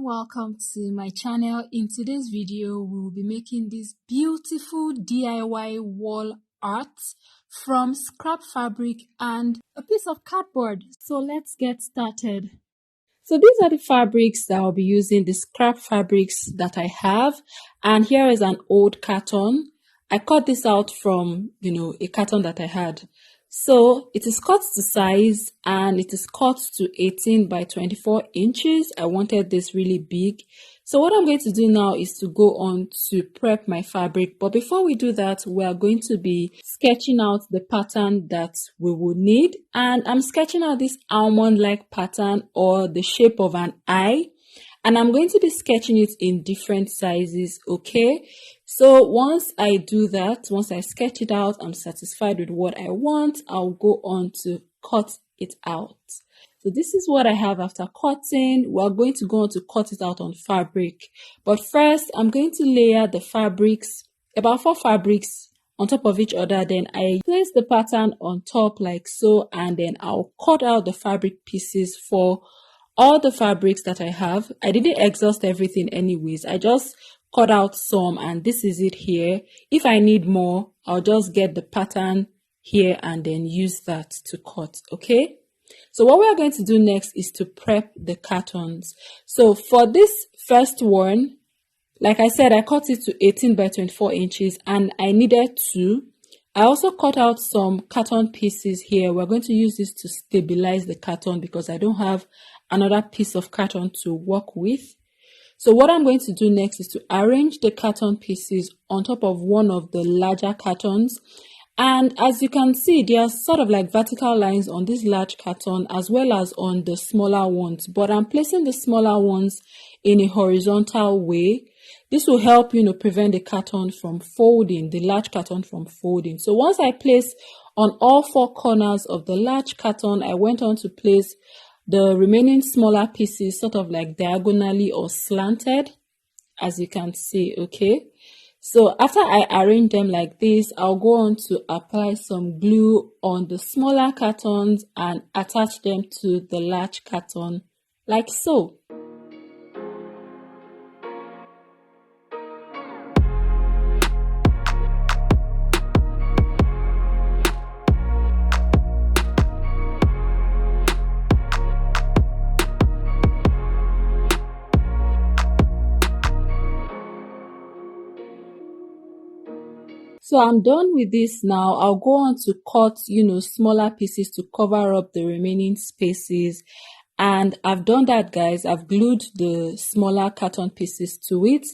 welcome to my channel. In today's video we will be making this beautiful DIY wall art from scrap fabric and a piece of cardboard. So let's get started. So these are the fabrics that I'll be using, the scrap fabrics that I have, and here is an old carton. I cut this out from a carton that I had. So it is cut to size and it is cut to 18 by 24 inches. I wanted this really big. So what I'm going to do now is to go on to prep my fabric. But before we do that, we are going to be sketching out the pattern that we will need. And I'm sketching out this almond-like pattern or the shape of an eye. And I'm going to be sketching it in different sizes, okay? So once I do that, once I sketch it out, I'm satisfied with what I want, I'll go on to cut it out. So this is what I have after cutting. We're going to go on to cut it out on fabric. But first, I'm going to layer the fabrics, about 4 fabrics on top of each other. Then I place the pattern on top like so, and then I'll cut out the fabric pieces for all the fabrics that I have. I didn't exhaust everything anyways. I just cut out some and this is it here. If I need more, I'll just get the pattern here and then use that to cut, okay? So what we are going to do next is to prep the cartons. So for this first one, like I said, I cut it to 18 by 24 inches and I needed 2. I also cut out some carton pieces here. We're going to use this to stabilize the carton because I don't have another piece of carton to work with. So what I'm going to do next is to arrange the carton pieces on top of one of the larger cartons. And as you can see, there are sort of like vertical lines on this large carton as well as on the smaller ones. But I'm placing the smaller ones in a horizontal way. This will help, prevent the carton from folding, the large carton from folding. So once I place on all 4 corners of the large carton, I went on to place the remaining smaller pieces sort of like diagonally or slanted, as you can see, okay? So after I arrange them like this, I'll go on to apply some glue on the smaller cartons and attach them to the large carton like so. So I'm done with this now. I'll go on to cut, smaller pieces to cover up the remaining spaces. And I've done that, guys. I've glued the smaller carton pieces to it.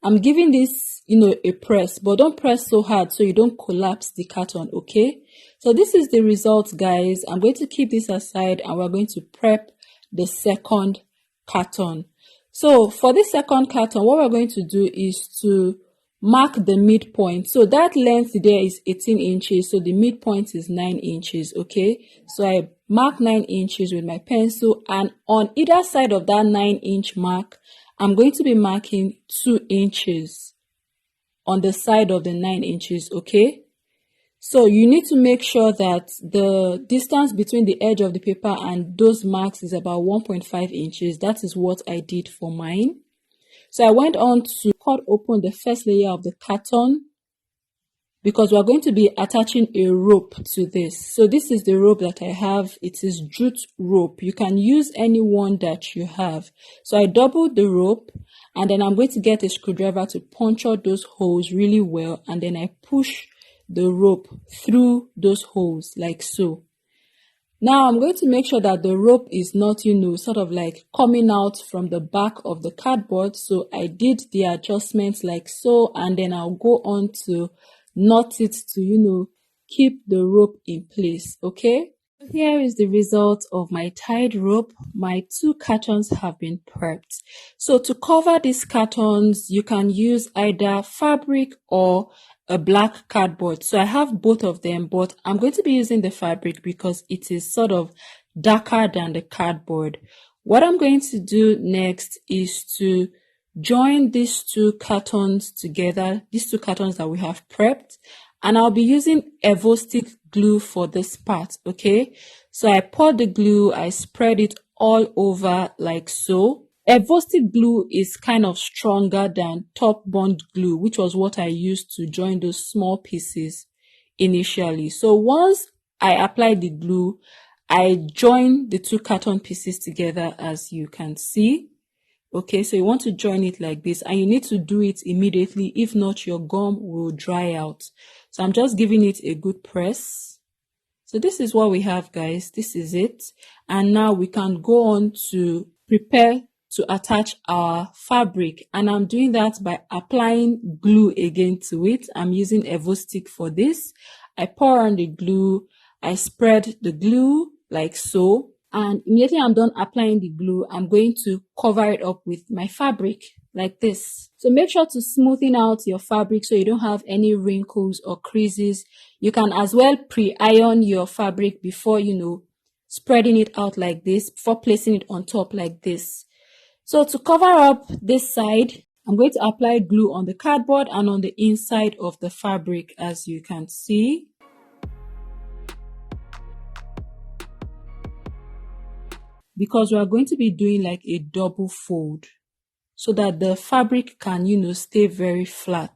I'm giving this, a press, but don't press so hard so you don't collapse the carton, okay? So this is the result, guys. I'm going to keep this aside and we're going to prep the second carton. So for this second carton, what we're going to do is to mark the midpoint. So that length there is 18 inches. So the midpoint is 9 inches. Okay. So I mark 9 inches with my pencil, and on either side of that 9-inch mark, I'm going to be marking 2 inches on the side of the 9 inches. Okay. So you need to make sure that the distance between the edge of the paper and those marks is about 1.5 inches. That is what I did for mine. So I went on to cut open the first layer of the carton because we're going to be attaching a rope to this. So this is the rope that I have. It is jute rope. You can use any one that you have. So I doubled the rope and then I'm going to get a screwdriver to puncture those holes really well. And then I push the rope through those holes like so. Now I'm going to make sure that the rope is not, sort of like coming out from the back of the cardboard. So I did the adjustments like so, and then I'll go on to knot it to, keep the rope in place, okay? Here is the result of my tied rope. My 2 cartons have been prepped. So to cover these cartons, you can use either fabric or a black cardboard. So I have both of them, but I'm going to be using the fabric because it is sort of darker than the cardboard. What I'm going to do next is to join these 2 cartons together, these 2 cartons that we have prepped, and I'll be using Evo-Stick glue for this part, okay? So I poured the glue, I spread it all over like so. evocative glue is kind of stronger than top bond glue, which was what I used to join those small pieces initially. So once I applied the glue, I joined the two carton pieces together, as you can see. Okay, so you want to join it like this, and you need to do it immediately. If not, your gum will dry out. So I'm just giving it a good press. So this is what we have, guys. This is it. And now we can go on to prepare to attach our fabric. And I'm doing that by applying glue again to it. I'm using Evo stick for this. I pour on the glue. I spread the glue like so. And immediately I'm done applying the glue, I'm going to cover it up with my fabric like this. So make sure to smoothen out your fabric so you don't have any wrinkles or creases. You can as well pre-iron your fabric before, spreading it out like this, before placing it on top like this. So to cover up this side, I'm going to apply glue on the cardboard and on the inside of the fabric, as you can see. Because we are going to be doing like a double fold so that the fabric can, stay very flat.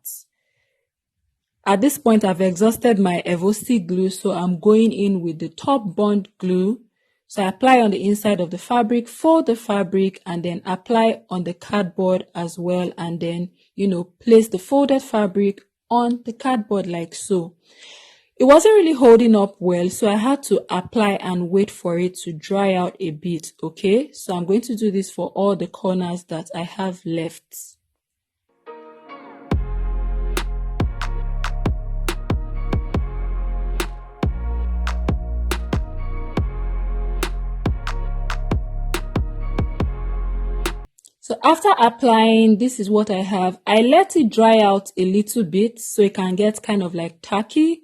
At this point, I've exhausted my evocative glue, so I'm going in with the top bond glue. So I apply on the inside of the fabric, fold the fabric, and then apply on the cardboard as well. And then, place the folded fabric on the cardboard like so. It wasn't really holding up well, so I had to apply and wait for it to dry out a bit, okay? So I'm going to do this for all the corners that I have left. So after applying, this is what I have. I let it dry out a little bit so it can get kind of like tacky.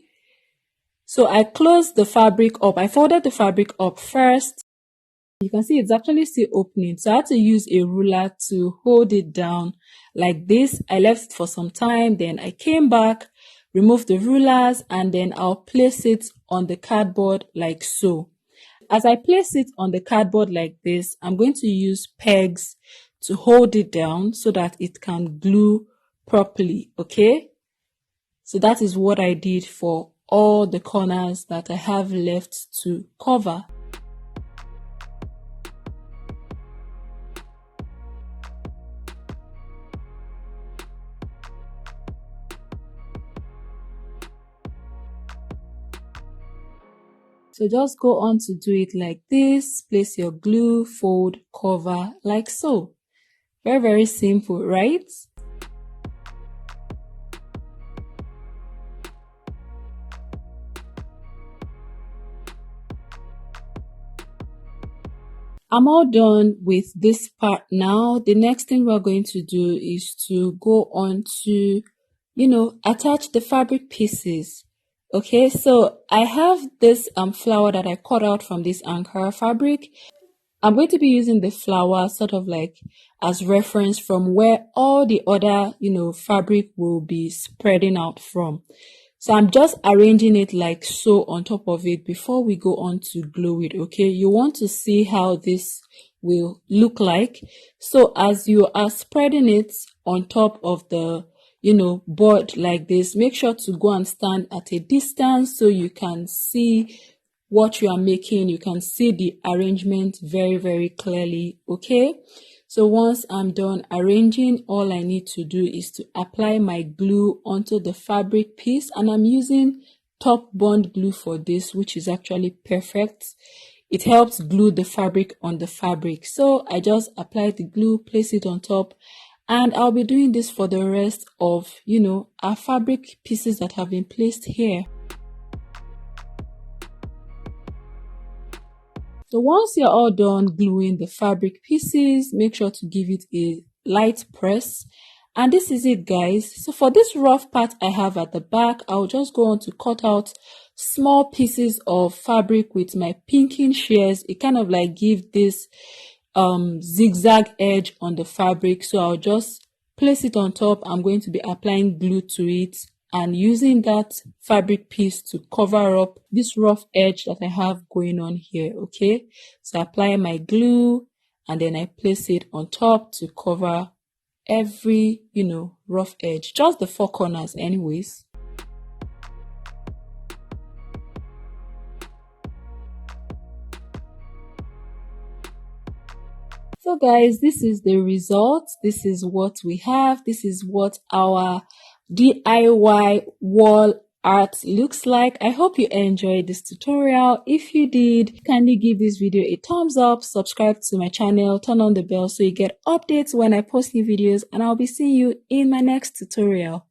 So I closed the fabric up. I folded the fabric up first. You can see it's actually still opening. So I had to use a ruler to hold it down like this. I left it for some time. Then I came back, removed the rulers, and then I'll place it on the cardboard like so. As I place it on the cardboard like this, I'm going to use pegs to hold it down so that it can glue properly, okay? So that is what I did for all the corners that I have left to cover. So just go on to do it like this. Place your glue, fold, cover like so. Very, very simple, right? I'm all done with this part now. The next thing we're going to do is to go on to, attach the fabric pieces. Okay, so I have this flower that I cut out from this Ankara fabric. I'm going to be using the flower sort of like as reference from where all the other, fabric will be spreading out from. So I'm just arranging it like so on top of it before we go on to glue it, okay? You want to see how this will look like. So as you are spreading it on top of the, board like this, make sure to go and stand at a distance so you can see what you are making. You can see the arrangement very, very clearly, okay? So once I'm done arranging, all I need to do is to apply my glue onto the fabric piece, and I'm using top bond glue for this, which is actually perfect. It helps glue the fabric on the fabric. So I just apply the glue, place it on top, and I'll be doing this for the rest of, our fabric pieces that have been placed here. So once you're all done gluing the fabric pieces, make sure to give it a light press. And this is it, guys. So for this rough part I have at the back, I'll just go on to cut out small pieces of fabric with my pinking shears. It kind of like give this zigzag edge on the fabric. So I'll just place it on top. I'm going to be applying glue to it and using that fabric piece to cover up this rough edge that I have going on here, okay? So apply my glue and then I place it on top to cover every, rough edge, just the four corners anyways. So guys, this is the result. This is what we have. This is what our DIY wall art looks like. I hope you enjoyed this tutorial. If you did, kindly give this video a thumbs up, subscribe to my channel, turn on the bell so you get updates when I post new videos, and I'll be seeing you in my next tutorial.